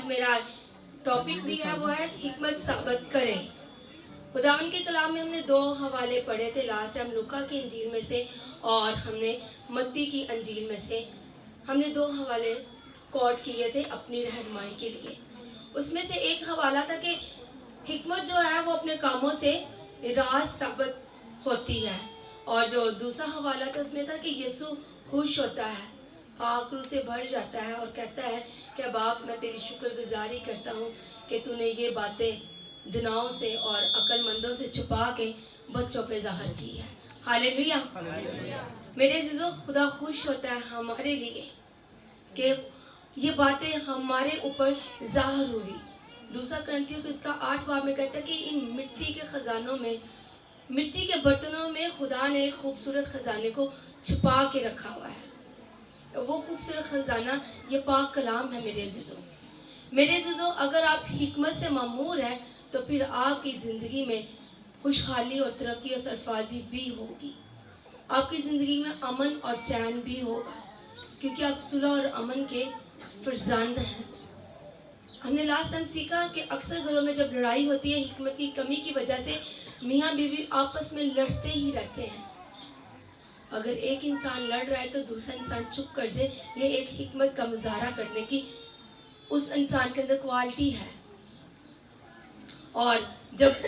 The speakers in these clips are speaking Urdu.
آج میرا ٹاپک بھی ہے وہ ہے حکمت ثابت کریں۔ خداوند کے کلام میں ہم نے 2 حوالے پڑھے تھے لاسٹ ٹائم، لوکا کی انجیل میں سے اور ہم نے متی کی انجیل میں سے ہم نے 2 حوالے کوٹ کیے تھے اپنی رہنمائی کے لیے۔ اس میں سے ایک حوالہ تھا کہ حکمت جو ہے وہ اپنے کاموں سے راز ثابت ہوتی ہے، اور جو دوسرا حوالہ تھا اس میں تھا کہ یسوع خوش ہوتا ہے، پاک روح سے بھر جاتا ہے اور کہتا ہے کہ باپ میں تیری شکر گزاری کرتا ہوں کہ تو نے یہ باتیں دناؤں سے اور عقل مندوں سے چھپا کے بچوں پہ ظاہر کی ہے۔ ہاللیلویہ۔ میرے عزیزو، خدا خوش ہوتا ہے ہمارے لیے کہ یہ باتیں ہمارے اوپر ظاہر ہوئی۔ دوسرا کرنتھیوں کو اس کا 8 باب میں کہتا ہے کہ ان مٹی کے خزانوں میں، مٹی کے برتنوں میں خدا نے ایک خوبصورت خزانے کو چھپا کے رکھا ہوا ہے۔ وہ خوبصورت خزانہ یہ پاک کلام ہے میرے عزیزو۔ میرے عزیزو، اگر آپ حکمت سے معمور ہیں تو پھر آپ کی زندگی میں خوشحالی اور ترقی اور سرفرازی بھی ہوگی۔ آپ کی زندگی میں امن اور چین بھی ہوگا، کیونکہ آپ صلح اور امن کے فرزند ہیں۔ ہم نے لاسٹ ٹائم سیکھا کہ اکثر گھروں میں جب لڑائی ہوتی ہے حکمت کی کمی کی وجہ سے، میاں بیوی آپس میں لڑتے ہی رہتے ہیں۔ اگر ایک انسان لڑ رہا ہے تو دوسرا انسان چپ کر جائے، یہ ایک حکمت کا مظاہرہ کرنے کی اس انسان کے اندر کوالٹی ہے۔ اور جب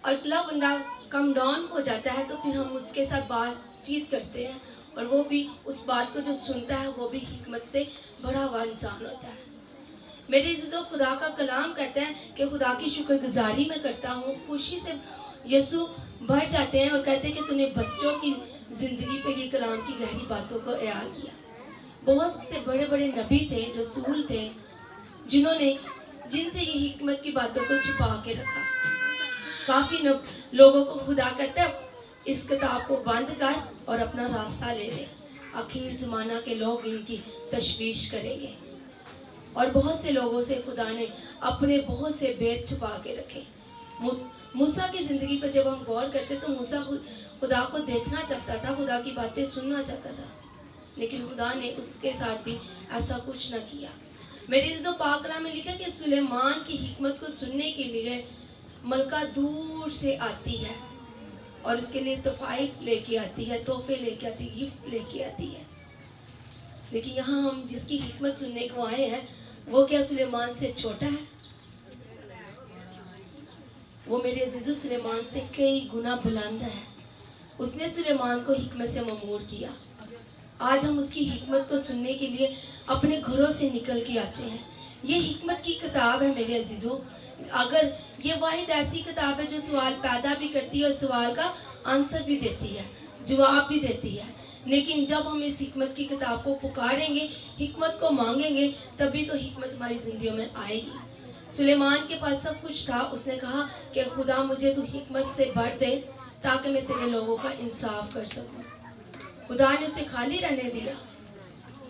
اگلا بندہ کم ڈاؤن ہو جاتا ہے تو پھر ہم اس کے ساتھ بات چیت کرتے ہیں، اور وہ بھی اس بات کو جو سنتا ہے وہ بھی حکمت سے بڑا ہوا انسان ہوتا ہے۔ میرے عزیزو، خدا کا کلام کہتا ہے کہ خدا کی شکر گزاری میں کرتا ہوں، خوشی سے یسوع بھر جاتے ہیں اور کہتے ہیں کہ تو نے بچوں کی زندگی پہ یہ کلام کی گہری باتوں کو عیال کیا۔ بہت سے بڑے بڑے نبی تھے، رسول تھے، جن سے یہ حکمت کی باتوں کو چھپا کے رکھا۔ کافی لوگوں کو خدا کہتا ہے اس کتاب کو بند کر اور اپنا راستہ لے لے، آخر زمانہ کے لوگ ان کی تشویش کریں گے۔ اور بہت سے لوگوں سے خدا نے اپنے بہت سے بید چھپا کے رکھے۔ موسیٰ کی زندگی پہ جب ہم غور کرتے تو موسیٰ خدا کو دیکھنا چاہتا تھا، خدا کی باتیں سننا چاہتا تھا، لیکن خدا نے اس کے ساتھ بھی ایسا کچھ نہ کیا۔ میرے عزیزو، پاک کلام میں لکھا کہ سلیمان کی حکمت کو سننے کے لیے ملکہ دور سے آتی ہے اور اس کے لیے تحائف لے کے آتی ہے، تحفے لے کے آتی ہے، گفٹ لے کے آتی ہے۔ لیکن یہاں ہم جس کی حکمت سننے کو آئے ہیں وہ کیا سلیمان سے چھوٹا ہے؟ وہ میرے عزیزو سلیمان سے کئی گنا بلند ہے۔ اس نے سلیمان کو حکمت سے معمور کیا۔ آج ہم اس کی حکمت کو سننے کے لیے اپنے گھروں سے نکل کے آتے ہیں۔ یہ حکمت کی کتاب ہے میرے عزیزو۔ اگر یہ واحد ایسی کتاب ہے جو سوال پیدا بھی کرتی ہے اور سوال کا آنسر بھی دیتی ہے، جواب بھی دیتی ہے، لیکن جب ہم اس حکمت کی کتاب کو پکاریں گے، حکمت کو مانگیں گے، تبھی تو حکمت ہماری زندگیوں میں آئے گی۔ سلیمان کے پاس سب کچھ تھا، اس نے کہا کہ خدا مجھے تو حکمت سے بھر دے تاکہ میں تیرے لوگوں کا انصاف کر سکوں۔ خدا نے اسے خالی رہنے دیا،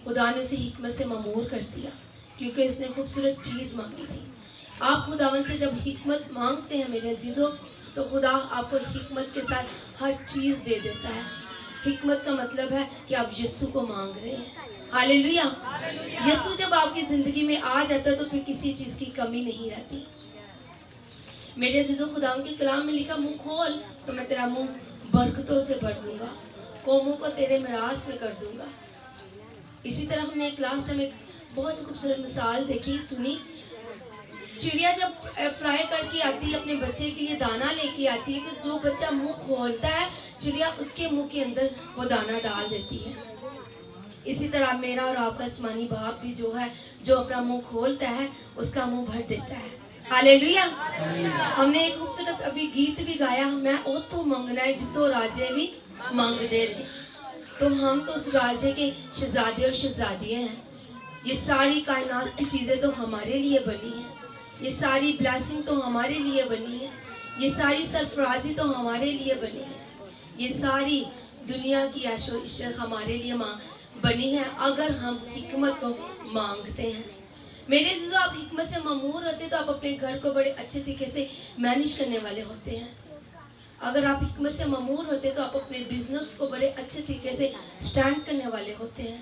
خدا نے اسے حکمت سے معمور کر دیا، کیونکہ اس نے خوبصورت چیز مانگی تھی۔ آپ خداوند سے جب حکمت مانگتے ہیں میرے عزیزو تو خدا آپ کو حکمت کے ساتھ ہر چیز دے دیتا ہے۔ حکمت کا مطلب ہے کہ آپ یسوع کو مانگ رہے ہیں۔ ہاللیلویہ۔ یسوع جب آپ کی زندگی میں آ جاتا ہے تو پھر کسی چیز کی کمی نہیں رہتی۔ میرے عزیزو، خداوند کے کلام میں لکھا منہ کھول تو میں تیرا منہ برکتوں سے بھر دوں گا، قوموں کو تیرے میراث میں کر دوں گا۔ اسی طرح ہم نے ایک لاسٹ ٹائم ایک بہت خوبصورت مثال دیکھی، سنی۔ چڑیا جب فرائی کر کے آتی ہے اپنے بچے کے لیے دانا لے کے آتی ہے، کہ جو بچہ منہ کھولتا ہے چڑیا اس کے منہ کے اندر وہ دانا ڈال دیتی ہے۔ اسی طرح میرا اور آپ کا آسمانی باپ بھی جو ہے، جو اپنا منہ کھولتا ہے اس کا منہ بھر دیتا ہے۔ ہاللیلویہ۔ ہم نے ایک خوبصورت ابھی گیت بھی گایا، میں او تو منگنا ہے جتو راجے بھی مانگ دے رہے۔ تو ہم تو اس راجے کے شہزادے اور شہزادیاں ہیں۔ یہ ساری کائنات کی چیزیں تو ہمارے لیے بنی ہیں، یہ ساری بلیسنگ تو ہمارے لیے بنی ہے، یہ ساری سرفرازی تو ہمارے لیے بنی ہے، یہ ساری دنیا کی عیش و عشرت ہمارے لیے بنی ہے اگر ہم حکمت کو مانگتے ہیں۔ میرے عزیزو، آپ حکمت سے معمور ہوتے تو آپ اپنے گھر کو بڑے اچھے طریقے سے مینیج کرنے والے ہوتے ہیں۔ اگر آپ حکمت سے معمور ہوتے تو آپ اپنے بزنس کو بڑے اچھے طریقے سے سٹینڈ کرنے والے ہوتے ہیں۔